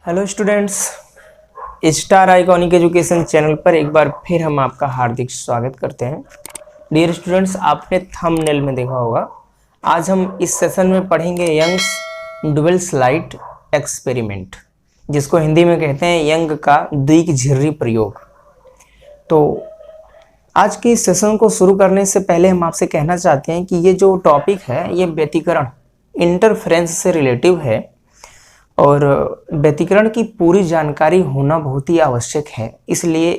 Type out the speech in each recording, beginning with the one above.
Hello students, star iconic education channel पर एक बार फिर हम आपका हार्दिक स्वागत करते हैं। डियर स्टूडेंट्स, आपने थंबनेल में देखा होगा, आज हम इस सेशन में पढ़ेंगे यंग्स डुअल स्लाइड एक्सपेरिमेंट, जिसको हिंदी में कहते हैं यंग का द्विघिर्री प्रयोग। तो आज के इस सेशन को शुरू करने से पहले हम आपसे कहना चाहते हैं कि ये जो टॉपिक है ये व्यतिकरण इंटरफेरेंस से रिलेटिव है और व्यतिकरण की पूरी जानकारी होना बहुत ही आवश्यक है। इसलिए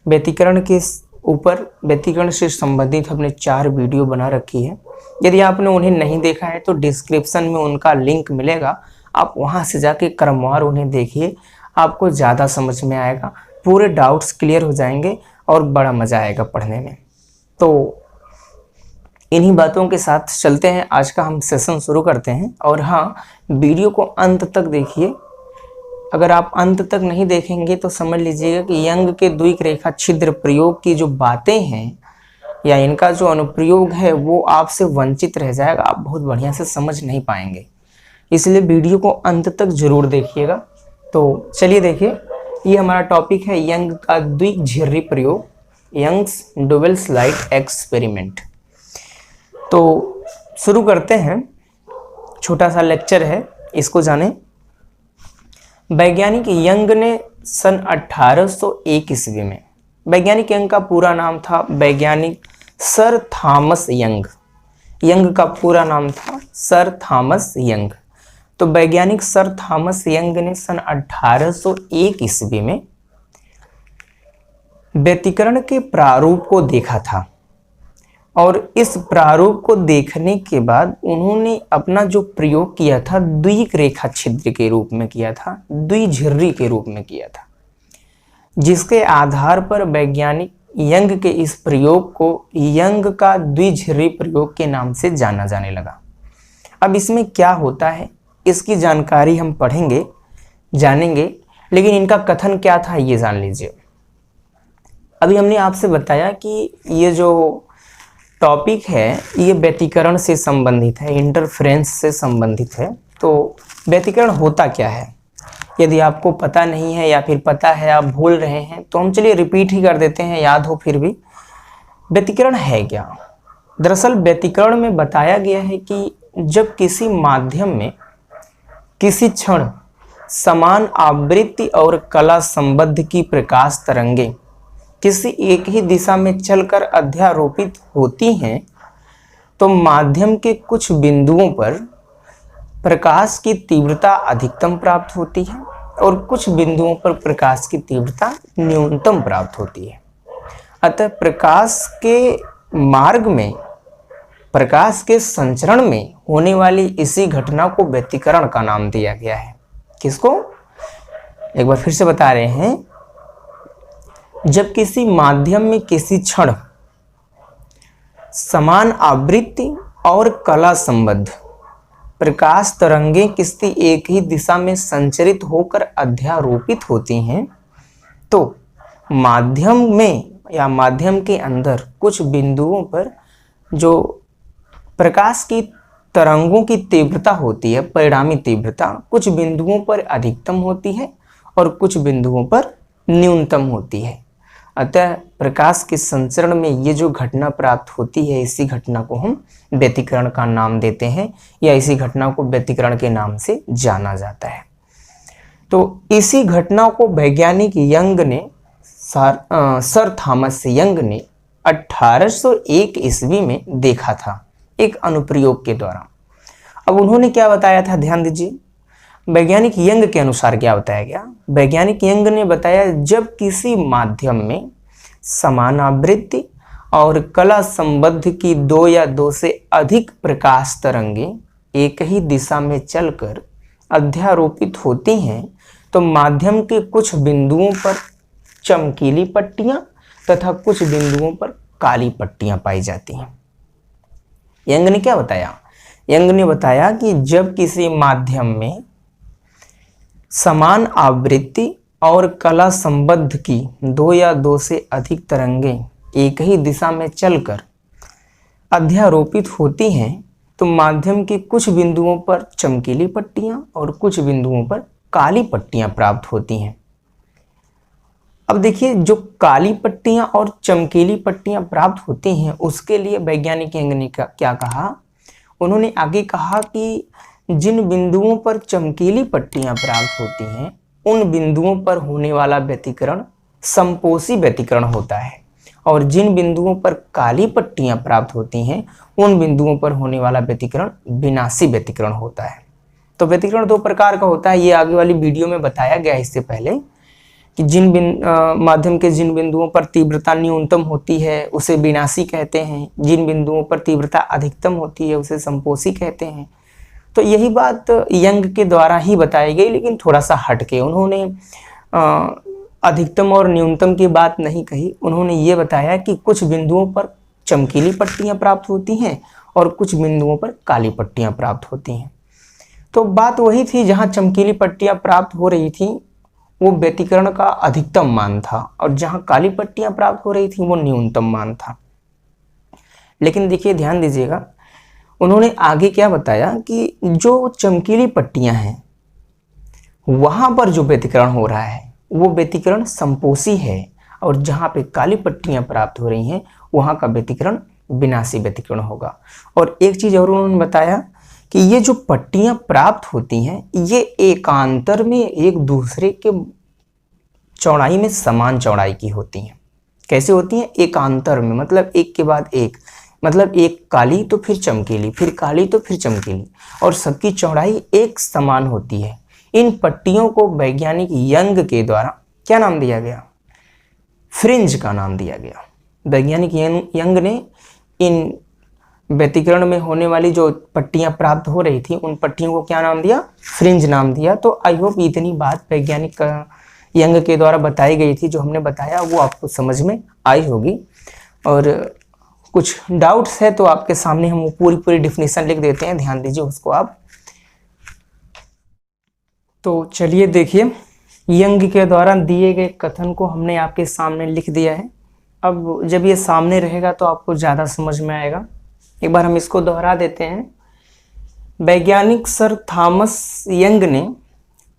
व्यतिकरण के ऊपर व्यतिकरण से संबंधित हमने 4 वीडियो बना रखी है। यदि आपने उन्हें नहीं देखा है तो डिस्क्रिप्शन में उनका लिंक मिलेगा, आप वहां से जाके क्रमवार उन्हें देखिए, आपको ज़्यादा समझ में आएगा, पूरे डाउट्स क्लियर हो जाएंगे और बड़ा मज़ा आएगा पढ़ने में। तो इन्हीं बातों के साथ चलते हैं, आज का हम सेशन शुरू करते हैं। और हाँ, वीडियो को अंत तक देखिए। अगर आप अंत तक नहीं देखेंगे तो समझ लीजिएगा कि यंग के द्विरेखा छिद्र प्रयोग की जो बातें हैं या इनका जो अनुप्रयोग है वो आपसे वंचित रह जाएगा, आप बहुत बढ़िया से समझ नहीं पाएंगे। इसलिए वीडियो को अंत तक जरूर देखिएगा। तो चलिए देखिए, ये हमारा टॉपिक है यंग का द्विघिर्री प्रयोग, यंग्स डुअल स्लाइड एक्सपेरिमेंट। तो शुरू करते हैं, छोटा सा लेक्चर है, इसको जानें। वैज्ञानिक यंग ने सन 1801 ईस्वी में, वैज्ञानिक यंग का पूरा नाम था वैज्ञानिक सर थॉमस यंग। यंग का पूरा नाम था सर थॉमस यंग। तो वैज्ञानिक सर थॉमस यंग ने सन 1801 ईस्वी में व्यतिकरण के प्रारूप को देखा था और इस प्रारूप को देखने के बाद उन्होंने अपना जो प्रयोग किया था द्विरेखा छिद्र के रूप में किया था, द्विघिर्री के रूप में किया था, जिसके आधार पर वैज्ञानिक यंग के इस प्रयोग को यंग का द्विघिर्री प्रयोग के नाम से जाना जाने लगा। अब इसमें क्या होता है इसकी जानकारी हम पढ़ेंगे, जानेंगे, लेकिन इनका कथन क्या था ये जान लीजिए। अभी हमने आपसे बताया कि ये जो टॉपिक है ये व्यतिकरण से संबंधित है, इंटरफेरेंस से संबंधित है। तो व्यतिकरण होता क्या है, यदि आपको पता नहीं है या फिर पता है आप भूल रहे हैं तो हम चलिए रिपीट ही कर देते हैं, याद हो फिर भी। व्यतिकरण है क्या? दरअसल व्यतिकरण में बताया गया है कि जब किसी माध्यम में किसी क्षण समान आवृत्ति और कला संबद्ध की प्रकाश तरंगे किसी एक ही दिशा में चलकर अध्यारोपित होती हैं तो माध्यम के कुछ बिंदुओं पर प्रकाश की तीव्रता अधिकतम प्राप्त होती है और कुछ बिंदुओं पर प्रकाश की तीव्रता न्यूनतम प्राप्त होती है। अतः प्रकाश के मार्ग में, प्रकाश के संचरण में होने वाली इसी घटना को व्यतिकरण का नाम दिया गया है। किसको? एक बार फिर से बता रहे हैं, जब किसी माध्यम में किसी क्षण समान आवृत्ति और कला संबद्ध प्रकाश तरंगे किसी एक ही दिशा में संचरित होकर अध्यारोपित होती हैं तो माध्यम में या माध्यम के अंदर कुछ बिंदुओं पर जो प्रकाश की तरंगों की तीव्रता होती है, परिणामी तीव्रता, कुछ बिंदुओं पर अधिकतम होती है और कुछ बिंदुओं पर न्यूनतम होती है। अतः प्रकाश के संचरण में ये जो घटना प्राप्त होती है, इसी घटना को हम व्यतिकरण का नाम देते हैं या इसी घटना को व्यतिकरण के नाम से जाना जाता है। तो इसी घटना को वैज्ञानिक यंग ने, सर थॉमस यंग ने 1801 ईस्वी में देखा था एक अनुप्रयोग के द्वारा। अब उन्होंने क्या बताया था, ध्यान दीजिए। वैज्ञानिक यंग के अनुसार क्या बताया गया? वैज्ञानिक यंग ने बताया, जब किसी माध्यम में समान आवृत्ति और कला संबद्ध की 2 या 2 से अधिक प्रकाश तरंगे एक ही दिशा में चलकर अध्यारोपित होती हैं तो माध्यम के कुछ बिंदुओं पर चमकीली पट्टियां तथा कुछ बिंदुओं पर काली पट्टियां पाई जाती हैं। यंग ने क्या बताया? यंग ने बताया कि जब किसी माध्यम में समान आवृत्ति और कला संबद्ध की 2 या 2 से अधिक तरंगे एक ही दिशा में चलकर अध्यारोपित होती हैं तो माध्यम के कुछ बिंदुओं पर चमकीली पट्टियां और कुछ बिंदुओं पर काली पट्टियां प्राप्त होती हैं। अब देखिए, जो काली पट्टियां और चमकीली पट्टियां प्राप्त होती हैं उसके लिए वैज्ञानिक यंग ने क्या कहा, उन्होंने आगे कहा कि जिन बिंदुओं पर चमकीली पट्टियां प्राप्त होती हैं उन बिंदुओं पर होने वाला व्यतिकरण संपोषी व्यतिकरण होता है, और जिन बिंदुओं पर काली पट्टियां प्राप्त होती हैं उन बिंदुओं पर होने वाला व्यतिकरण विनाशी व्यतिकरण होता है। तो व्यतिकरण दो प्रकार का होता है, ये आगे वाली वीडियो में बताया गया इससे पहले कि माध्यम के जिन बिंदुओं पर तीव्रता न्यूनतम होती है उसे विनाशी कहते हैं, जिन बिंदुओं पर तीव्रता अधिकतम होती है उसे संपोषी कहते हैं। तो यही बात यंग के द्वारा ही बताई गई, लेकिन थोड़ा सा हटके। उन्होंने अधिकतम और न्यूनतम की बात नहीं कही, उन्होंने ये बताया कि कुछ बिंदुओं पर चमकीली पट्टियां प्राप्त होती हैं और कुछ बिंदुओं पर काली पट्टियां प्राप्त होती हैं। तो बात वही थी, जहां चमकीली पट्टियां प्राप्त हो रही थी वो व्यतिकरण का अधिकतम मान था, और जहां काली पट्टियां प्राप्त हो रही थी वो न्यूनतम मान था। लेकिन देखिए, ध्यान दीजिएगा, उन्होंने आगे क्या बताया कि जो चमकीली पट्टियां हैं वहां पर जो व्यतिकरण हो रहा है वो व्यतिकरण संपोषी है, और जहां पे काली पट्टियां प्राप्त हो रही हैं वहां का व्यतिकरण विनाशी व्यतिकरण होगा। और एक चीज और उन्होंने बताया कि ये जो पट्टियां प्राप्त होती हैं ये एकांतर में एक दूसरे के चौड़ाई में समान चौड़ाई की होती हैं। कैसे होती हैं? एकांतर में, मतलब एक के बाद एक, मतलब एक काली तो फिर चमकीली, फिर काली तो फिर चमकीली, और सबकी चौड़ाई एक समान होती है। इन पट्टियों को वैज्ञानिक यंग के द्वारा क्या नाम दिया गया? फ्रिंज का नाम दिया गया। वैज्ञानिक यंग ने इन व्यतिकरण में होने वाली जो पट्टियां प्राप्त हो रही थी उन पट्टियों को क्या नाम दिया? फ्रिंज नाम दिया। तो आई होप इतनी बात वैज्ञानिक यंग के द्वारा बताई गई थी, जो हमने बताया वो आपको समझ में आई होगी। और कुछ डाउट्स है तो आपके सामने हम पूरी डिफिनेशन लिख देते हैं, ध्यान दीजिए उसको आप। तो चलिए देखिए, यंग के द्वारा दिए गए कथन को हमने आपके सामने लिख दिया है। अब जब ये सामने रहेगा तो आपको ज़्यादा समझ में आएगा। एक बार हम इसको दोहरा देते हैं। वैज्ञानिक सर थॉमस यंग ने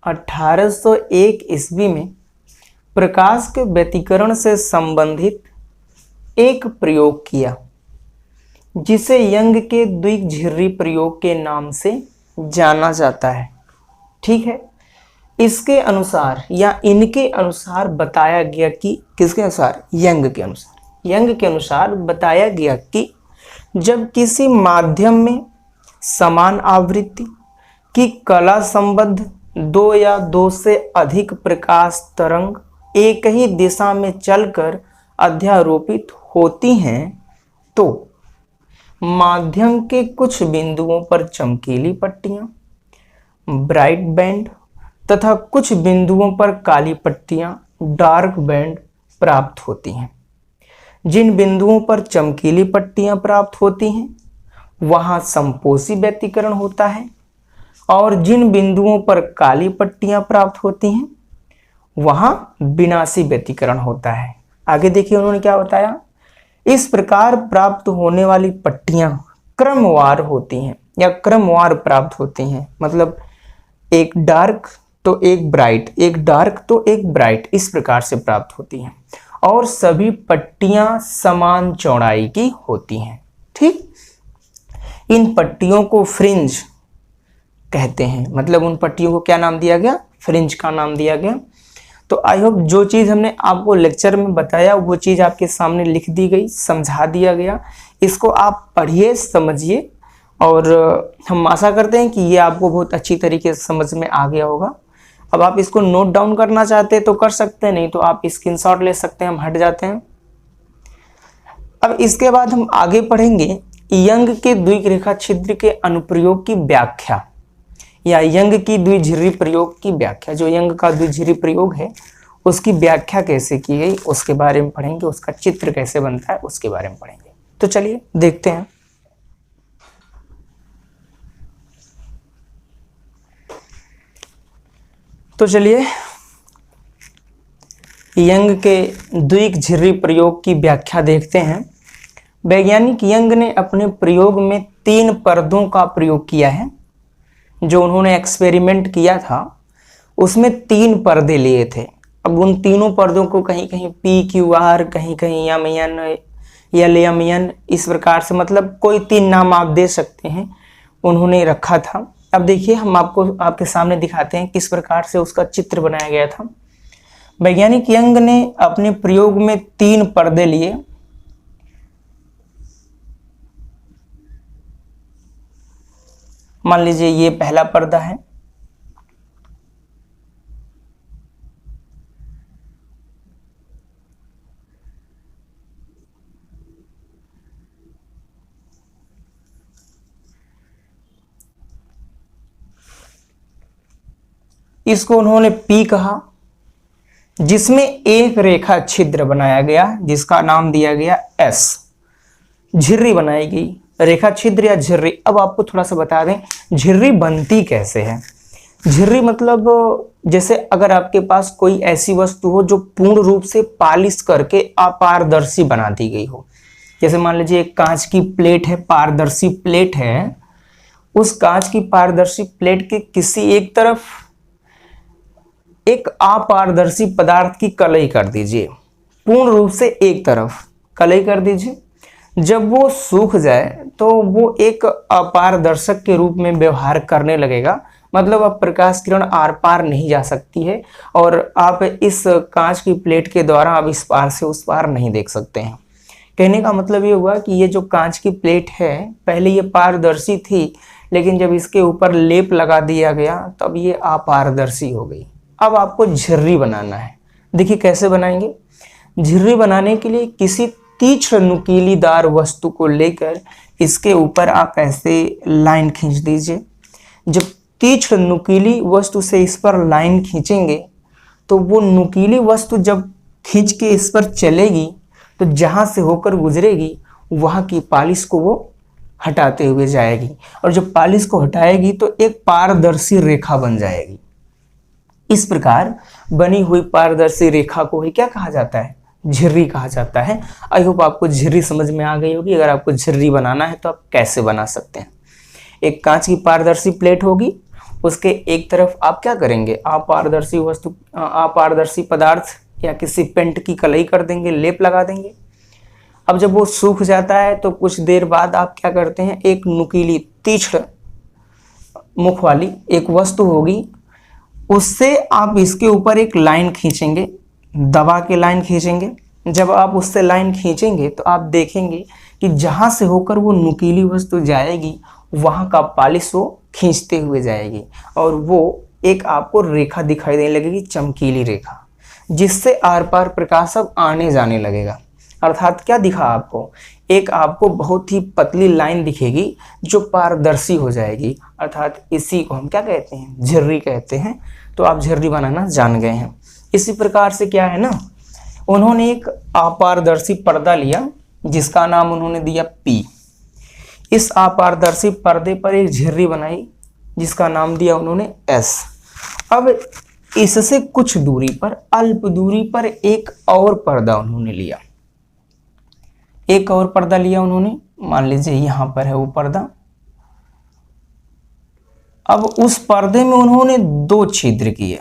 1801 ईस्वी में प्रकाश के व्यतिकरण से संबंधित एक प्रयोग किया जिसे यंग के द्विघिर्री प्रयोग के नाम से जाना जाता है। ठीक है, इसके अनुसार या इनके अनुसार बताया गया कि, किसके अनुसार? यंग के अनुसार। यंग के अनुसार बताया गया कि जब किसी माध्यम में समान आवृत्ति की कला संबद्ध दो या दो से अधिक प्रकाश तरंग एक ही दिशा में चलकर अध्यारोपित होती हैं तो माध्यम के कुछ बिंदुओं पर चमकीली पट्टियां, ब्राइट बैंड, तथा कुछ बिंदुओं पर काली पट्टियां, डार्क बैंड प्राप्त होती हैं। जिन बिंदुओं पर चमकीली पट्टियां प्राप्त होती हैं वहां संपोषी व्यतिकरण होता है, और जिन बिंदुओं पर काली पट्टियां प्राप्त होती हैं वहां विनाशी व्यतिकरण होता है। आगे देखिए उन्होंने क्या बताया। इस प्रकार प्राप्त होने वाली पट्टियां क्रमवार होती हैं या क्रमवार प्राप्त होती हैं, मतलब एक डार्क तो एक ब्राइट, एक डार्क तो एक ब्राइट, इस प्रकार से प्राप्त होती हैं, और सभी पट्टियां समान चौड़ाई की होती हैं। ठीक, इन पट्टियों को फ्रिंज कहते हैं, मतलब उन पट्टियों को क्या नाम दिया गया? फ्रिंज का नाम दिया गया। तो आई होप जो चीज़ हमने आपको लेक्चर में बताया वो चीज़ आपके सामने लिख दी गई, समझा दिया गया। इसको आप पढ़िए, समझिए, और हम आशा करते हैं कि ये आपको बहुत अच्छी तरीके से समझ में आ गया होगा। अब आप इसको नोट डाउन करना चाहते हैं तो कर सकते हैं, नहीं तो आप स्क्रीनशॉट ले सकते हैं। हम हट जाते हैं। अब इसके बाद हम आगे पढ़ेंगे यंग के द्विरेखा छिद्र के अनुप्रयोग की व्याख्या, या यंग की द्विझिर्री प्रयोग की व्याख्या। जो यंग का द्विझिर्री प्रयोग है उसकी व्याख्या कैसे की गई उसके बारे में पढ़ेंगे, उसका चित्र कैसे बनता है उसके बारे में पढ़ेंगे। तो चलिए देखते हैं। तो चलिए यंग के द्विघिर्री प्रयोग की व्याख्या देखते हैं। वैज्ञानिक यंग ने अपने प्रयोग में 3 पर्दों का प्रयोग किया है। जो उन्होंने एक्सपेरिमेंट किया था उसमें 3 पर्दे लिए थे। अब उन तीनों पर्दों को कहीं कहीं PQR, कहीं कहीं MN, LMN, इस प्रकार से मतलब कोई 3 नाम आप दे सकते हैं, उन्होंने रखा था। अब देखिए हम आपको आपके सामने दिखाते हैं किस प्रकार से उसका चित्र बनाया गया था। वैज्ञानिक यंग ने अपने प्रयोग में 3 पर्दे लिए। मान लीजिए ये पहला पर्दा है, इसको उन्होंने P कहा, जिसमें एक रेखा छिद्र बनाया गया जिसका नाम दिया गया S। झिर्री बनाई गई, रेखा छिद्र या झिर्री। अब आपको थोड़ा सा बता दें झिर्री बनती कैसे है। झिर्री मतलब जैसे अगर आपके पास कोई ऐसी वस्तु हो जो पूर्ण रूप से पालिश करके अपारदर्शी बना दी गई हो। जैसे मान लीजिए एक कांच की प्लेट है, पारदर्शी प्लेट है, उस कांच की पारदर्शी प्लेट के किसी एक तरफ एक अपारदर्शी पदार्थ की कलई कर दीजिए, पूर्ण रूप से एक तरफ कलई कर दीजिए। जब वो सूख जाए तो वो एक अपारदर्शक के रूप में व्यवहार करने लगेगा, मतलब अब प्रकाश किरण आर पार नहीं जा सकती है और आप इस कांच की प्लेट के द्वारा अब इस पार से उस पार नहीं देख सकते हैं। कहने का मतलब ये हुआ कि ये जो कांच की प्लेट है पहले ये पारदर्शी थी, लेकिन जब इसके ऊपर लेप लगा दिया गया तब ये अपारदर्शी हो गई। अब आपको झिर्री बनाना है। देखिए कैसे बनाएंगे। झिर्री बनाने के लिए किसी तीक्ष्ण नुकीलीदार वस्तु को लेकर इसके ऊपर आप ऐसे लाइन खींच दीजिए। जब तीक्ष्ण नुकीली वस्तु से इस पर लाइन खींचेंगे तो वो नुकीली वस्तु जब खींच के इस पर चलेगी तो जहां से होकर गुजरेगी वहां की पालिश को वो हटाते हुए जाएगी, और जब पालिश को हटाएगी तो एक पारदर्शी रेखा बन जाएगी। इस प्रकार बनी हुई पारदर्शी रेखा को ही क्या कहा जाता है, झिर्री कहा जाता है। आई होप आपको झिर्री समझ में आ गई होगी। अगर आपको झिर्री बनाना है तो आप कैसे बना सकते हैं। एक कांच की पारदर्शी प्लेट होगी, उसके एक तरफ आप क्या करेंगे, अपारदर्शी वस्तु, अपारदर्शी पदार्थ या किसी पेंट की कलई कर देंगे, लेप लगा देंगे। अब जब वो सूख जाता है तो कुछ देर बाद आप क्या करते हैं, एक नुकीली तीक्ष्ण मुख वाली एक वस्तु होगी, उससे आप इसके ऊपर एक लाइन खींचेंगे, दबा के लाइन खींचेंगे। जब आप उससे लाइन खींचेंगे तो आप देखेंगे कि जहां से होकर वो नुकीली वस्तु जाएगी वहां का पालिश वो खींचते हुए जाएगी और वो एक आपको रेखा दिखाई देने लगेगी, चमकीली रेखा, जिससे आर पार प्रकाश अब आने जाने लगेगा। अर्थात क्या दिखा आपको, एक आपको बहुत ही पतली लाइन दिखेगी जो पारदर्शी हो जाएगी। अर्थात इसी को हम क्या कहते हैं, झिर्री कहते हैं। तो आप झिर्री बनाना जान गए हैं। इसी प्रकार से क्या है ना, उन्होंने एक अपारदर्शी पर्दा लिया जिसका नाम उन्होंने दिया P। इस अपारदर्शी पर्दे पर एक झिर्री बनाई जिसका नाम दिया उन्होंने S। अब इससे कुछ दूरी पर, अल्प दूरी पर एक और पर्दा उन्होंने लिया, एक और पर्दा लिया उन्होंने। मान लीजिए यहां पर है वो पर्दा। अब उस पर्दे में उन्होंने 2 छिद्र किए।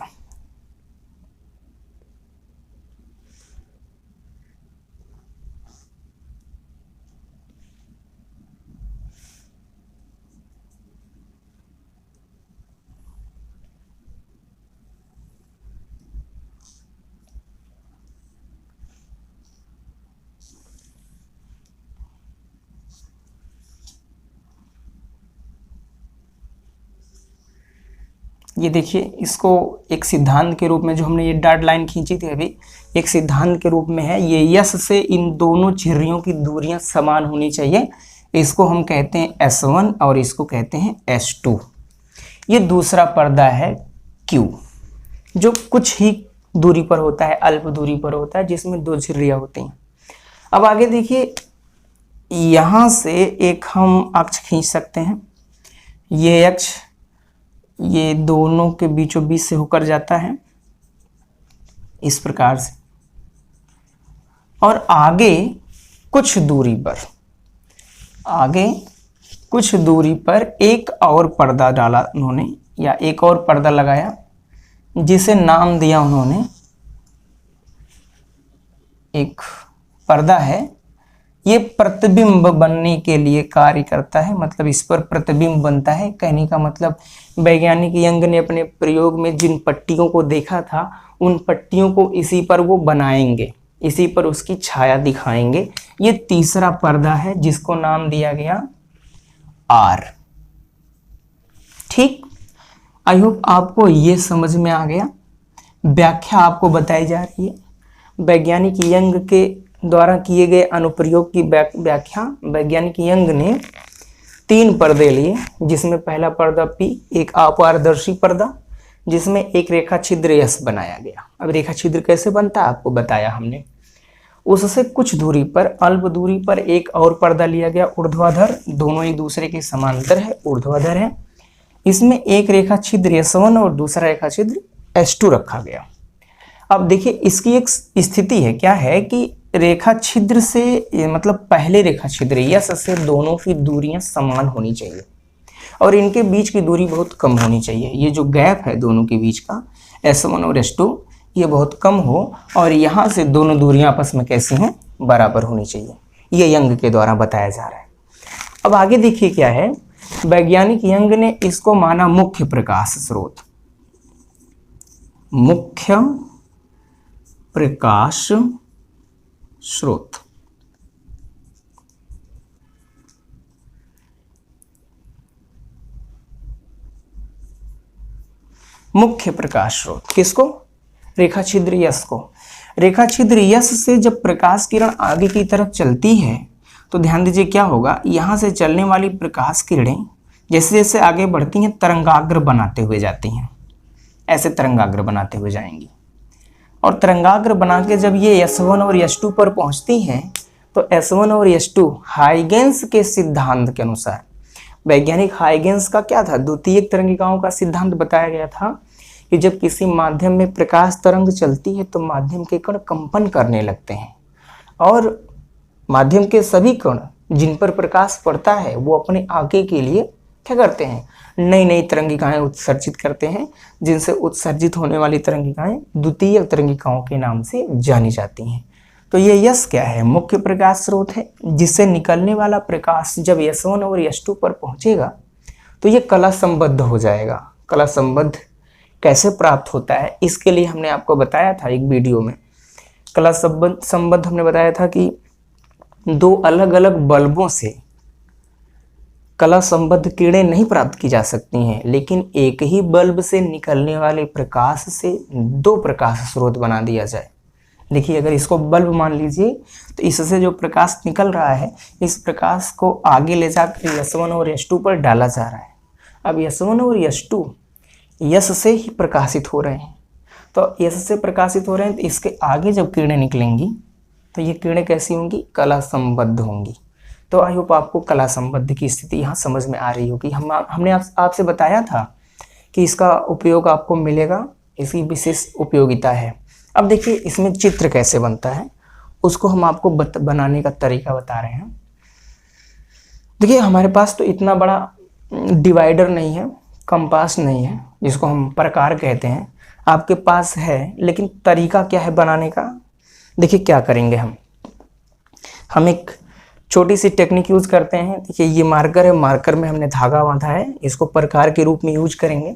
ये देखिए, इसको एक सिद्धांत के रूप में, जो हमने ये डॉट लाइन खींची थी अभी, एक सिद्धांत के रूप में है। ये यस से इन दोनों झिर्रियों की दूरियां समान होनी चाहिए। इसको हम कहते हैं S1 और इसको कहते हैं S2। ये दूसरा पर्दा है Q, जो कुछ ही दूरी पर होता है, अल्प दूरी पर होता है, जिसमें 2 झिर्रियां होती हैं। अब आगे देखिए, यहां से एक हम अक्ष खींच सकते हैं। ये अक्ष ये दोनों के बीचों बीच से होकर जाता है इस प्रकार से, और आगे कुछ दूरी पर, आगे कुछ दूरी पर एक और पर्दा डाला उन्होंने, या एक और पर्दा लगाया जिसे नाम दिया उन्होंने, एक पर्दा है, ये प्रतिबिंब बनने के लिए कार्य करता है, मतलब इस पर प्रतिबिंब बनता है। कहने का मतलब वैज्ञानिक यंग ने अपने प्रयोग में जिन पट्टियों को देखा था उन पट्टियों को इसी पर वो बनाएंगे, इसी पर उसकी छाया दिखाएंगे। ये तीसरा पर्दा है जिसको नाम दिया गया आर। ठीक, आई होप आपको ये समझ में आ गया। व्याख्या आपको बताई जा रही है। वैज्ञानिक यंग के द्वारा किए गए अनुप्रयोग की व्याख्या, वैज्ञानिक यंग ने 3 पर्दे लिए, जिसमें पहला पर्दा पी, एक अपारदर्शी पर्दा जिसमें एक रेखा छिद्र यस बनाया गया। अब रेखा छिद्र कैसे बनता है आपको बताया हमने। उससे कुछ दूरी पर, अल्प दूरी पर एक और पर्दा लिया गया ऊर्ध्वाधर, दोनों एक दूसरे के समांतर है, ऊर्ध्वाधर है। इसमें एक रेखा छिद्र S1 और दूसरा रेखा छिद्र S2 रखा गया। अब देखिए इसकी एक स्थिति है, क्या है कि रेखा छिद्र से मतलब पहले रेखा छिद्र यस से दोनों की दूरियां समान होनी चाहिए और इनके बीच की दूरी बहुत कम होनी चाहिए। ये जो गैप है दोनों के बीच का S1 और S2 ये बहुत कम हो और यहाँ से दोनों दूरियां आपस में कैसी हैं, बराबर होनी चाहिए। ये यंग के द्वारा बताया जा रहा है। अब आगे देखिए क्या है, वैज्ञानिक यंग ने इसको माना मुख्य प्रकाश स्रोत, मुख्य प्रकाश स्रोत। मुख्य प्रकाश स्रोत किसको? रेखा छिद्र यस को। रेखा छिद्र यस से जब प्रकाश किरण आगे की तरफ चलती है तो ध्यान दीजिए क्या होगा, यहां से चलने वाली प्रकाश किरणें जैसे जैसे आगे बढ़ती हैं तरंगाग्र बनाते हुए जाती हैं, ऐसे तरंगाग्र बनाते हुए जाएंगी और तरंगाग्र बना के जब ये S1 और S2 पर पहुंचती हैं तो S1 और S2 हाइगेंस के सिद्धांत के अनुसार, वैज्ञानिक हाइगेंस का क्या था, द्वितीयक तरंगिकाओं का सिद्धांत बताया गया था कि जब किसी माध्यम में प्रकाश तरंग चलती है तो माध्यम के कण कंपन करने लगते हैं और माध्यम के सभी कण जिन पर प्रकाश पड़ता है वो अपने आगे के लिए क्या करते हैं, नई नई तरंगिकाएं उत्सर्जित करते हैं, जिनसे उत्सर्जित होने वाली तरंगिकाएं द्वितीयक तरंगिकाओं के नाम से जानी जाती हैं। तो ये यस क्या है, मुख्य प्रकाश स्रोत है, जिससे निकलने वाला प्रकाश जब S1 और S2 पर पहुंचेगा तो ये कला संबद्ध हो जाएगा। कला संबद्ध कैसे प्राप्त होता है, इसके लिए हमने आपको बताया था एक वीडियो में। कला संबद्ध हमने बताया था कि 2 अलग अलग बल्बों से कला संबद्ध किरणें नहीं प्राप्त की जा सकती हैं, लेकिन एक ही बल्ब से निकलने वाले प्रकाश से 2 प्रकाश स्रोत बना दिया जाए। देखिए अगर इसको बल्ब मान लीजिए तो इससे जो प्रकाश निकल रहा है इस प्रकाश को आगे ले जाकर S1 और S2 पर डाला जा रहा है। अब S1 और S2 यस से ही प्रकाशित हो रहे हैं, तो यस से प्रकाशित हो रहे हैं तो इसके आगे जब किरणें निकलेंगी तो ये किरणें कैसी होंगी, कला संबद्ध होंगी। तो आई होप आपको कला संबद्ध की स्थिति यहाँ समझ में आ रही होगी। हमने आपसे बताया था कि इसका उपयोग आपको मिलेगा, इसकी विशेष उपयोगिता है। अब देखिए इसमें चित्र कैसे बनता है उसको हम आपको बनाने का तरीका बता रहे हैं। देखिए हमारे पास तो इतना बड़ा डिवाइडर नहीं है, कंपास नहीं है जिसको हम प्रकार कहते हैं, आपके पास है, लेकिन तरीका क्या है बनाने का। देखिए क्या करेंगे हम एक छोटी सी टेक्निक यूज करते हैं। देखिए ये मार्कर है, मार्कर में हमने धागा बांधा है, इसको प्रकार के रूप में यूज करेंगे।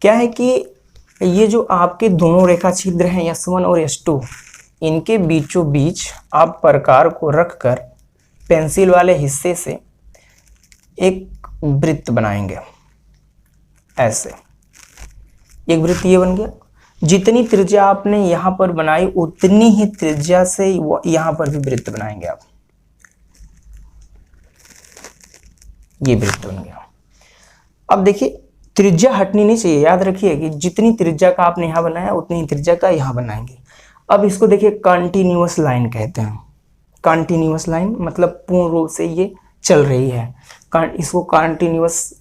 क्या है कि ये जो आपके दोनों रेखा छिद्र हैं S1 और S2, इनके बीचों बीच आप प्रकार को रखकर पेंसिल वाले हिस्से से एक वृत्त बनाएंगे। ऐसे एक वृत्त ये बन गया। जितनी त्रिज्या आपने यहाँ पर बनाई उतनी ही त्रिज्या से यहाँ पर भी वृत्त बनाएंगे आप। ये वृत्त बन गया। अब देखिए त्रिज्या हटनी नहीं चाहिए, याद रखिए कि जितनी त्रिज्या का आपने यहाँ बनाया उतनी ही त्रिज्या का यहाँ बनाएंगे। अब इसको देखिए कंटिन्यूअस लाइन कहते हैं। कंटिन्यूअस लाइन मतलब पूर्ण रूप से ये चल रही है, इसको कंटिन्यूअस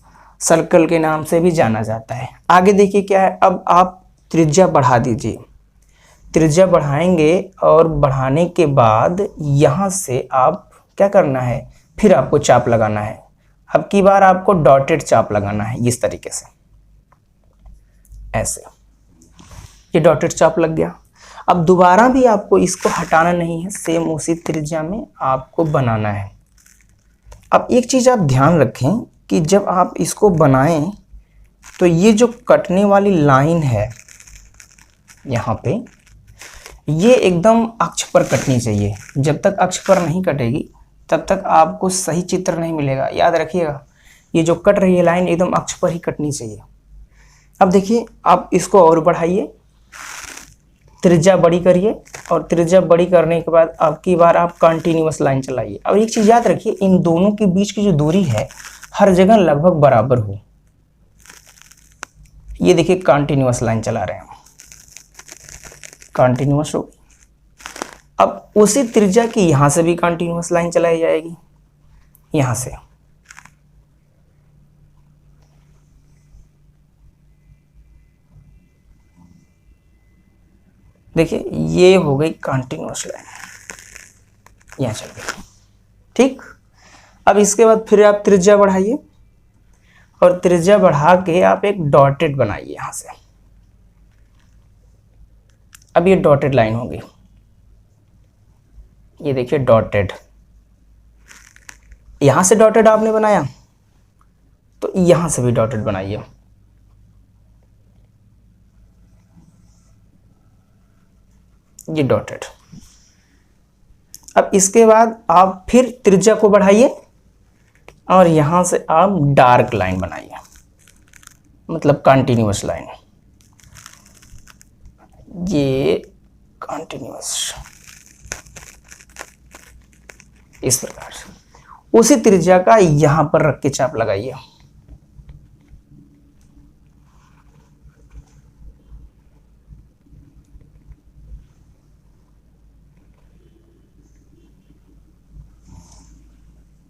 सर्कल के नाम से भी जाना जाता है। आगे देखिए क्या है, अब आप त्रिज्या बढ़ा दीजिए। त्रिज्या बढ़ाएंगे और बढ़ाने के बाद यहाँ से आप क्या करना है, फिर आपको चाप लगाना है। अब की बार आपको डॉटेड चाप लगाना है इस तरीके से, ऐसे। ये डॉटेड चाप लग गया। अब दोबारा भी आपको इसको हटाना नहीं है, सेम उसी त्रिज्या में आपको बनाना है। अब एक चीज़ आप ध्यान रखें कि जब आप इसको बनाएं तो ये जो कटने वाली लाइन है यहाँ पे, ये एकदम अक्ष पर कटनी चाहिए। जब तक अक्ष पर नहीं कटेगी तब तक आपको सही चित्र नहीं मिलेगा। याद रखिएगा, ये जो कट रही है लाइन एकदम अक्ष पर ही कटनी चाहिए। अब देखिए, आप इसको और बढ़ाइए, त्रिज्या बड़ी करिए, और त्रिज्या बड़ी करने के बाद अब की बार आप कंटिन्यूअस लाइन चलाइए। अब एक चीज़ याद रखिए, इन दोनों के बीच की जो दूरी है हर जगह लगभग बराबर हो। ये देखिए कंटिन्यूअस लाइन चला रहे हैं, कंटिन्यूअस हो। अब उसी त्रिज्या की यहां से भी कंटिन्यूअस लाइन चलाई जाएगी, यहां से। देखिए ये हो गई कंटिन्यूअस लाइन, यहां चल गई। ठीक, अब इसके बाद फिर आप त्रिज्या बढ़ाइए, और त्रिज्या बढ़ा के आप एक डॉटेड बनाइए यहां से। अब ये डॉटेड लाइन होगी, ये देखिए डॉटेड। यहां से डॉटेड आपने बनाया तो यहां से भी डॉटेड बनाइए। ये डॉटेड। अब इसके बाद आप फिर त्रिज्या को बढ़ाइए और यहां से आप डार्क लाइन बनाइए, मतलब कंटिन्यूअस लाइन। ये कंटिन्यूअस इस प्रकार से उसी त्रिज्या का यहां पर रख के चाप लगाइए।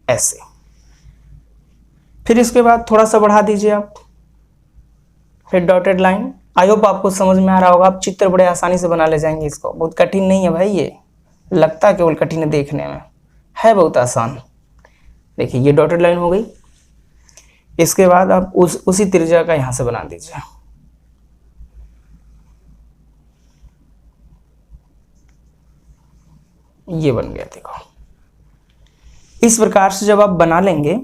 ऐसे। फिर इसके बाद थोड़ा सा बढ़ा दीजिए आप, फिर डॉटेड लाइन। आई होप आपको समझ में आ रहा होगा, आप चित्र बड़े आसानी से बना ले जाएंगे इसको। बहुत कठिन नहीं है भाई, ये लगता केवल कठिन है, देखने में है बहुत आसान। देखिए ये डॉटेड लाइन हो गई। इसके बाद आप उसी त्रिज्या का यहां से बना दीजिए। ये बन गया, देखो। इस प्रकार से जब आप बना लेंगे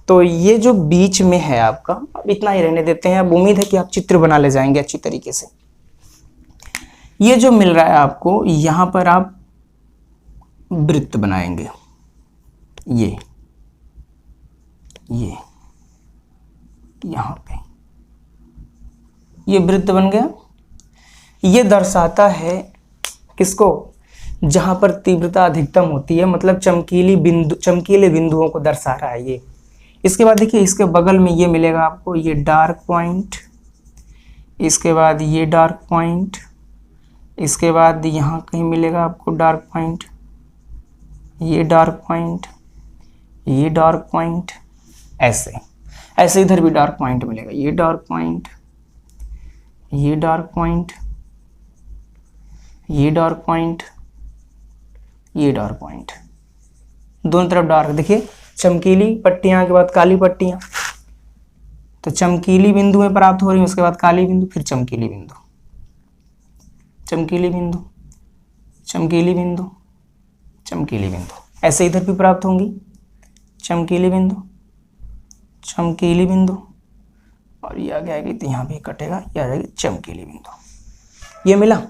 तो ये जो बीच में है आपका, अब इतना ही रहने देते हैं। अब उम्मीद है कि आप चित्र बना ले जाएंगे अच्छी तरीके से। ये जो मिल रहा है आपको, यहां पर आप वृत्त बनाएंगे। ये यहां पे ये वृत्त बन गया। ये दर्शाता है किसको? जहां पर तीव्रता अधिकतम होती है, मतलब चमकीले बिंदुओं को दर्शा रहा है ये। इसके बाद देखिए, इसके बगल में ये मिलेगा आपको, ये डार्क पॉइंट। इसके बाद ये डार्क पॉइंट। इसके बाद यहाँ कहीं मिलेगा आपको डार्क पॉइंट, ये डार्क पॉइंट, ये डार्क पॉइंट। ऐसे ऐसे इधर भी डार्क पॉइंट मिलेगा, ये डार्क पॉइंट, ये डार्क पॉइंट, ये डार्क पॉइंट, ये डार्क पॉइंट। दोनों तरफ डार्क। देखिए चमकीली पट्टियां के बाद काली पट्टियां, तो चमकीली बिंदु में प्राप्त हो रही है, उसके बाद काली बिंदु, फिर चमकीली बिंदु, चमकीली बिंदु, चमकीली बिंदु, चमकीली बिंदु। ऐसे इधर भी प्राप्त होंगी, चमकीली बिंदु, चमकीली बिंदु, और ये आगे आएगी तो यहाँ भी कटेगा, ये आ जाएगी चमकीली बिंदु। ये मिला।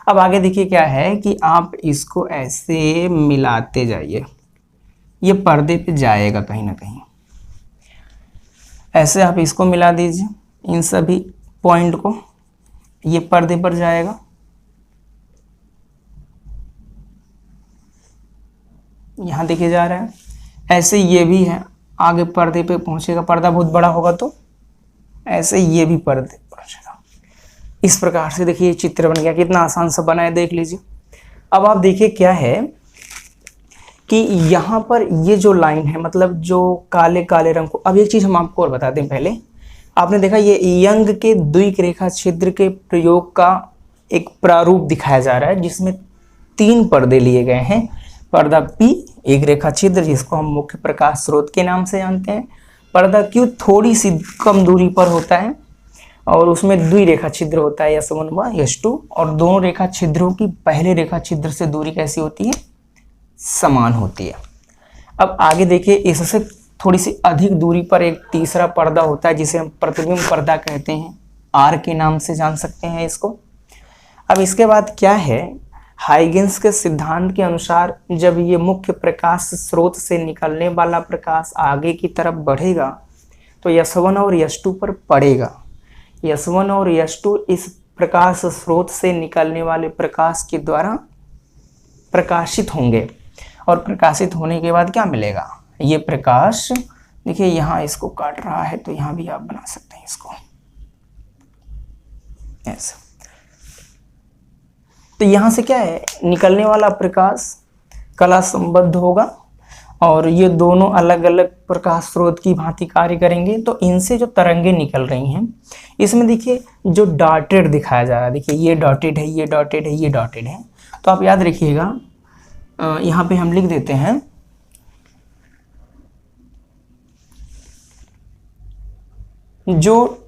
अब आगे देखिए क्या है कि आप इसको ऐसे मिलाते जाइए, ये पर्दे पे जाएगा कहीं ना कहीं। ऐसे आप इसको मिला दीजिए, इन सभी पॉइंट को, ये पर्दे पर जाएगा। यहाँ देखिए जा रहा है। ऐसे ये भी है, आगे पर्दे पे पहुंचेगा, पर्दा बहुत बड़ा होगा तो ऐसे ये भी पर्दे पहुंचेगा। इस प्रकार से देखिए चित्र बन गया। कितना आसान सा बना है, देख लीजिए। अब आप देखिए क्या है कि यहाँ पर ये जो लाइन है, मतलब जो काले काले रंग को, अब एक चीज़ हम आपको और बता दें पहले। आपने देखा ये यंग के द्विक रेखा छिद्र के प्रयोग का एक प्रारूप दिखाया जा रहा है, जिसमें 3 पर्दे लिए गए हैं। पर्दा P एक रेखा छिद्र, जिसको हम मुख्य प्रकाश स्रोत के नाम से जानते हैं। पर्दा Q थोड़ी सी कम दूरी पर होता है, और उसमें द्विरेखा छिद्र होता है S1 व S2, और दोनों रेखा छिद्रों की पहले रेखा छिद्र से दूरी कैसी होती है, समान होती है। अब आगे देखिए, इससे थोड़ी सी अधिक दूरी पर एक तीसरा पर्दा होता है जिसे हम प्रतिबिंब पर्दा कहते हैं, R के नाम से जान सकते हैं इसको। अब इसके बाद क्या है, हाइगेंस के सिद्धांत के अनुसार जब ये मुख्य प्रकाश स्रोत से निकलने वाला प्रकाश आगे की तरफ बढ़ेगा तो S1 और S2 पर पड़ेगा। S1 और S2 इस प्रकाश स्रोत से निकलने वाले प्रकाश के द्वारा प्रकाशित होंगे, और प्रकाशित होने के बाद क्या मिलेगा, ये प्रकाश देखिए यहाँ इसको काट रहा है तो यहाँ भी आप बना सकते हैं इसको ऐसे। तो यहाँ से क्या है, निकलने वाला प्रकाश कला संबद्ध होगा और ये दोनों अलग अलग प्रकाश स्रोत की भांति कार्य करेंगे। तो इनसे जो तरंगे निकल रही हैं, इसमें देखिए जो डॉटेड दिखाया जा रहा है, देखिए ये डॉटेड है, ये डॉटेड है, ये डॉटेड है। तो आप याद रखिएगा, यहाँ पे हम लिख देते हैं जो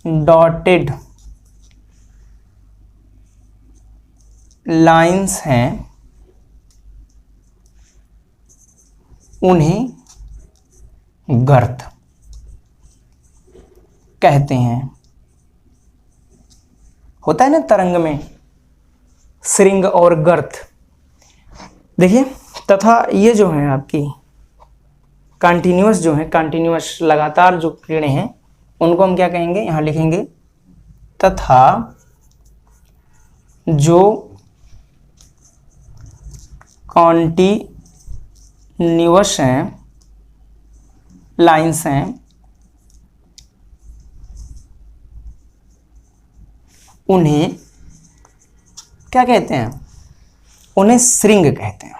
डॉटेड लाइंस हैं उन्हें गर्त कहते हैं। होता है ना तरंग में श्रृंग और गर्त, देखिए। तथा ये जो है आपकी कंटिन्यूअस जो है, कंटिन्यूअस लगातार जो किरणें हैं उनको हम क्या कहेंगे, यहाँ लिखेंगे तथा जो कॉन्टिन्यूअस हैं, लाइंस हैं, उन्हें क्या कहते हैं, उन्हें श्रृंग कहते हैं।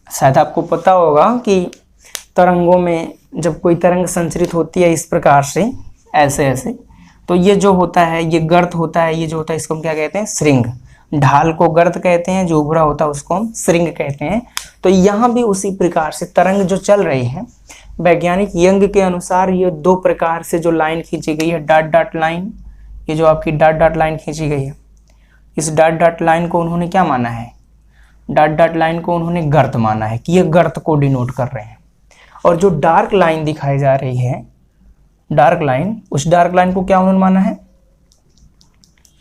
शायद आपको पता होगा कि तरंगों में जब कोई तरंग संचरित होती है इस प्रकार से ऐसे ऐसे, तो ये जो होता है ये गर्त होता है, ये जो होता है इसको हम क्या कहते हैं, श्रृंग। ढाल को गर्त कहते हैं, जो उभरा होता है उसको हम श्रृंग कहते हैं। तो यहाँ भी उसी प्रकार से तरंग जो चल रही है, वैज्ञानिक यंग के अनुसार ये दो प्रकार से जो लाइन खींची गई है, डॉट डॉट लाइन, ये जो आपकी डॉट डॉट लाइन खींची गई है, इस डॉट डॉट लाइन को उन्होंने क्या माना है, डॉट डॉट लाइन को उन्होंने गर्त माना है कि ये गर्त को डिनोट कर रहे हैं। और जो डार्क लाइन दिखाई जा रही है, डार्क लाइन, उस डार्क लाइन को क्या उन्होंने माना है,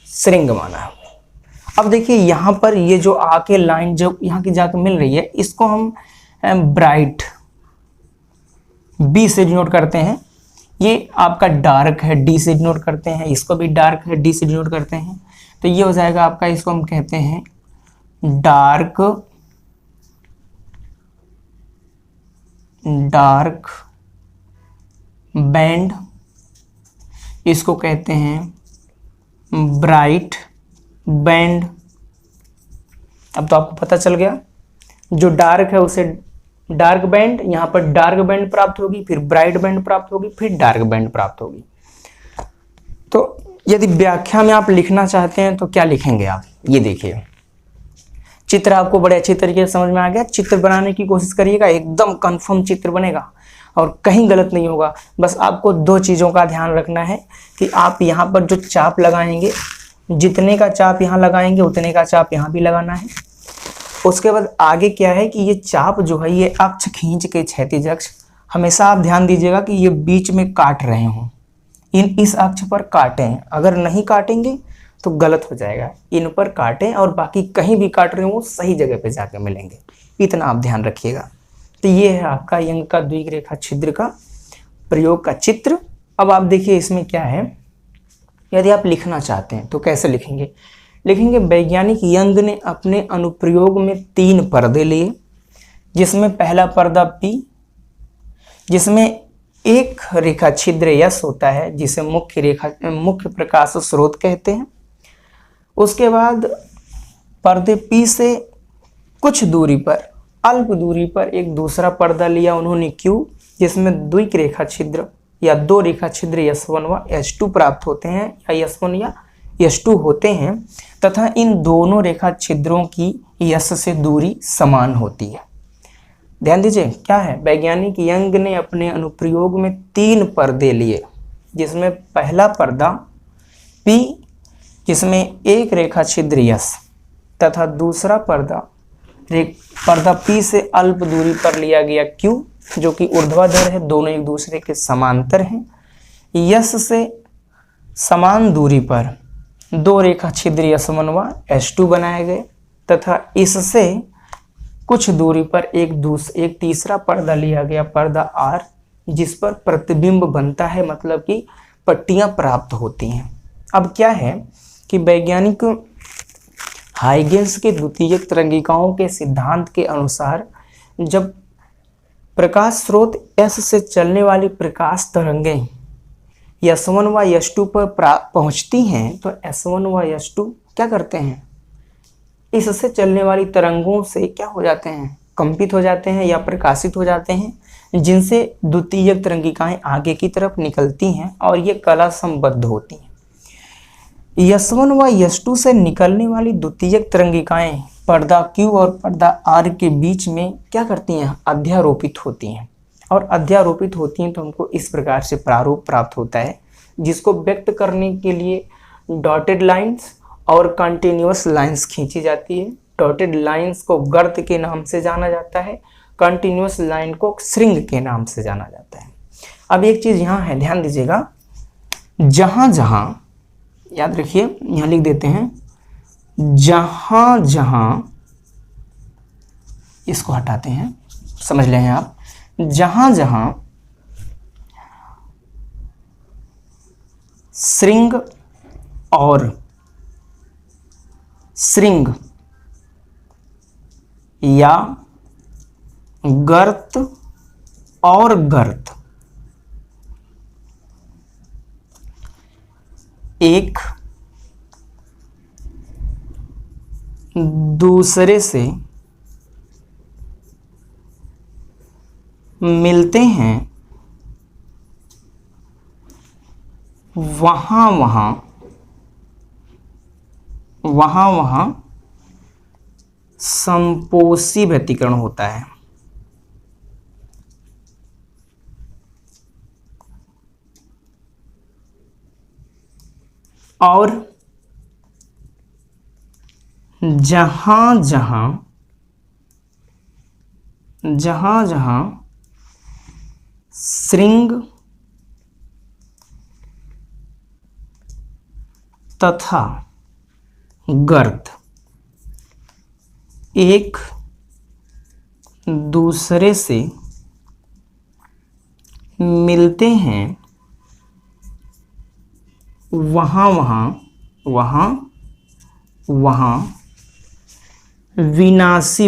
श्रृंग माना है। अब देखिए यहाँ पर ये जो आके लाइन जो यहाँ की जाके मिल रही है, इसको हम ब्राइट बी से डिनोट करते हैं। ये आपका डार्क है, डी से डिनोट करते हैं। इसको भी डार्क है, डी से डिनोट करते हैं। तो ये हो जाएगा आपका, इसको हम कहते हैं डार्क बैंड, इसको कहते हैं ब्राइट बैंड। अब तो आपको पता चल गया, जो डार्क है उसे डार्क बैंड, यहाँ पर डार्क बैंड प्राप्त होगी, फिर ब्राइट बैंड प्राप्त होगी, फिर डार्क बैंड प्राप्त होगी। तो यदि व्याख्या में आप लिखना चाहते हैं तो क्या लिखेंगे आप, ये देखिए। चित्र आपको बड़े अच्छे तरीके से समझ में आ गया। चित्र बनाने की कोशिश करिएगा, एकदम कंफर्म चित्र बनेगा और कहीं गलत नहीं होगा। बस आपको दो चीज़ों का ध्यान रखना है कि आप यहाँ पर जो चाप लगाएंगे, जितने का चाप यहाँ लगाएंगे उतने का चाप यहाँ भी लगाना है। उसके बाद आगे क्या है कि ये चाप जो है, ये अक्ष खींच के क्षैतिज अक्ष, हमेशा आप ध्यान दीजिएगा कि ये बीच में काट रहे हों, इस अक्ष पर काटें। अगर नहीं काटेंगे तो गलत हो जाएगा, इन पर काटें, और बाकी कहीं भी काट रहे हो सही जगह पे जाकर मिलेंगे, इतना आप ध्यान रखिएगा। तो ये है आपका यंग का द्विरेखा छिद्र का प्रयोग का चित्र। अब आप देखिए इसमें क्या है, यदि आप लिखना चाहते हैं तो कैसे लिखेंगे, वैज्ञानिक यंग ने अपने अनुप्रयोग में 3 पर्दे लिए, जिसमें पहला पर्दा P, जिसमें एक रेखा छिद्र S होता है, जिसे मुख्य प्रकाश स्रोत कहते हैं। उसके बाद पर्दे P से कुछ दूरी पर, अल्प दूरी पर एक दूसरा पर्दा लिया उन्होंने Q, जिसमें द्विरेखा छिद्र या 2 रेखा छिद्र S1 व S2 प्राप्त होते हैं, या S1 या S2 होते हैं, तथा इन दोनों रेखा छिद्रों की S से दूरी समान होती है। ध्यान दीजिए क्या है, वैज्ञानिक यंग ने अपने अनुप्रयोग में 3 पर्दे लिए, जिसमें पहला पर्दा P जिसमें एक रेखा छिद्र S तथा दूसरा पर्दा P से अल्प दूरी पर लिया गया Q जो कि ऊर्ध्वाधर है, दोनों एक दूसरे के समांतर हैं। S से समान दूरी पर 2 रेखा छिद्र S1 व S2 बनाए गए तथा इससे कुछ दूरी पर एक तीसरा पर्दा लिया गया, पर्दा R, जिस पर प्रतिबिंब बनता है, मतलब कि पट्टियां प्राप्त होती हैं। अब क्या है कि वैज्ञानिक हाइगेंस के द्वितीयक तरंगिकाओं के सिद्धांत के अनुसार जब प्रकाश स्रोत S से चलने वाली प्रकाश तरंगें S1 व S2 पर पहुंचती हैं तो S1 व S2 क्या करते हैं, इससे चलने वाली तरंगों से क्या हो जाते हैं, कंपित हो जाते हैं या प्रकाशित हो जाते हैं, जिनसे द्वितीयक तरंगिकाएं आगे की तरफ निकलती हैं और ये कला संबद्ध होती हैं। S1 व S2 से निकलने वाली द्वितीयक तरंगिकाएं पर्दा Q और पर्दा R के बीच में क्या करती हैं, अध्यारोपित होती हैं, और अध्यारोपित होती हैं तो हमको इस प्रकार से प्रारूप प्राप्त होता है, जिसको व्यक्त करने के लिए डॉटेड लाइंस और कंटिन्यूअस लाइंस खींची जाती है। डॉटेड लाइंस को गर्त के नाम से जाना जाता है, कंटिन्यूअस लाइन को श्रृंग के नाम से जाना जाता है। अब एक चीज़ यहाँ है, ध्यान दीजिएगा, जहाँ जहाँ याद रखिए, यहाँ लिख देते हैं, जहाँ जहाँ, इसको हटाते हैं, समझ लें आप, जहाँ जहाँ श्रृंग और श्रृंग या गर्त और गर्त एक दूसरे से मिलते हैं, वहाँ वहाँ संपोषी व्यतिकरण होता है। और जहाँ जहाँ श्रृंग तथा गर्त एक दूसरे से मिलते हैं, वहाँ विनाशी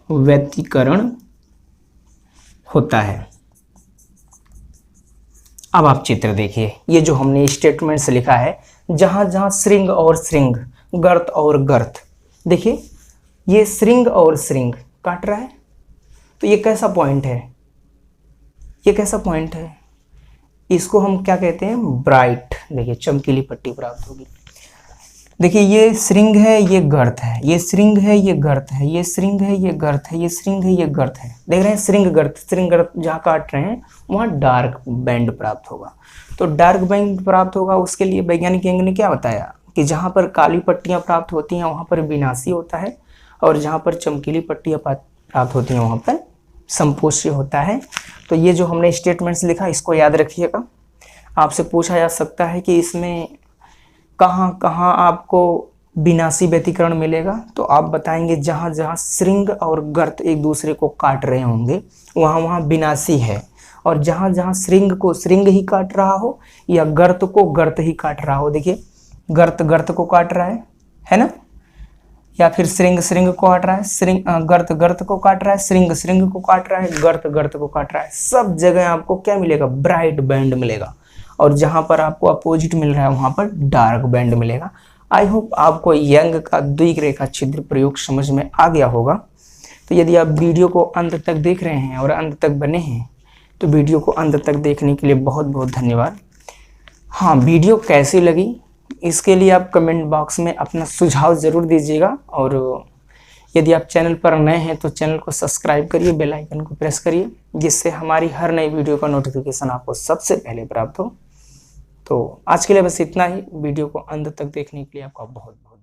व्यतिकरण होता है। अब आप चित्र देखिए, ये जो हमने स्टेटमेंट्स लिखा है, जहाँ जहाँ श्रृंग और श्रृंग, गर्त और गर्त, देखिए ये श्रृंग और श्रृंग काट रहा है, तो ये कैसा पॉइंट है, ये कैसा पॉइंट है, इसको हम क्या कहते हैं, ब्राइट, देखिए चमकीली पट्टी प्राप्त होगी। देखिए ये श्रृंग है, ये गर्त है, ये श्रृंग है, ये गर्त है, ये श्रृंग है, ये गर्त है, ये श्रृंग है, ये गर्त है, देख रहे हैं, श्रृंग गर्त जहाँ काट रहे हैं वहाँ डार्क बैंड प्राप्त होगा। तो डार्क बैंड प्राप्त होगा, उसके लिए वैज्ञानिक यंग ने क्या बताया कि जहाँ पर काली पट्टियाँ प्राप्त होती हैं वहाँ पर विनाशी होता है, और जहाँ पर चमकीली पट्टियाँ प्राप्त होती हैं वहाँ पर संपोष्य होता है। तो ये जो हमने स्टेटमेंट्स लिखा, इसको याद रखिएगा। आपसे पूछा जा सकता है कि इसमें कहाँ कहाँ आपको विनाशी व्यतिकरण मिलेगा, तो आप बताएंगे जहाँ जहाँ श्रृंग और गर्त एक दूसरे को काट रहे होंगे वहाँ वहाँ विनाशी है, और जहाँ जहाँ श्रृंग को श्रृंग ही काट रहा हो या गर्त को गर्त ही काट रहा हो, देखिए गर्त को काट रहा है ना, या फिर श्रृंग को काट रहा है, गर्त को काट रहा है, श्रृंग को काट रहा है, गर्त को काट रहा है, सब जगह आपको क्या मिलेगा, ब्राइट बैंड मिलेगा, और जहाँ पर आपको अपोजिट मिल रहा है वहाँ पर डार्क बैंड मिलेगा। आई होप आपको यंग का द्विक रेखा छिद्र प्रयोग समझ में आ गया होगा। तो यदि आप वीडियो को अंत तक देख रहे हैं और अंत तक बने हैं तो वीडियो को अंत तक देखने के लिए बहुत बहुत धन्यवाद। हाँ, वीडियो कैसी लगी इसके लिए आप कमेंट बॉक्स में अपना सुझाव ज़रूर दीजिएगा, और यदि आप चैनल पर नए हैं तो चैनल को सब्सक्राइब करिए, बेल आइकन को प्रेस करिए, जिससे हमारी हर नई वीडियो का नोटिफिकेशन आपको सबसे पहले प्राप्त हो। तो आज के लिए बस इतना ही। वीडियो को अंत तक देखने के लिए आपका बहुत बहुत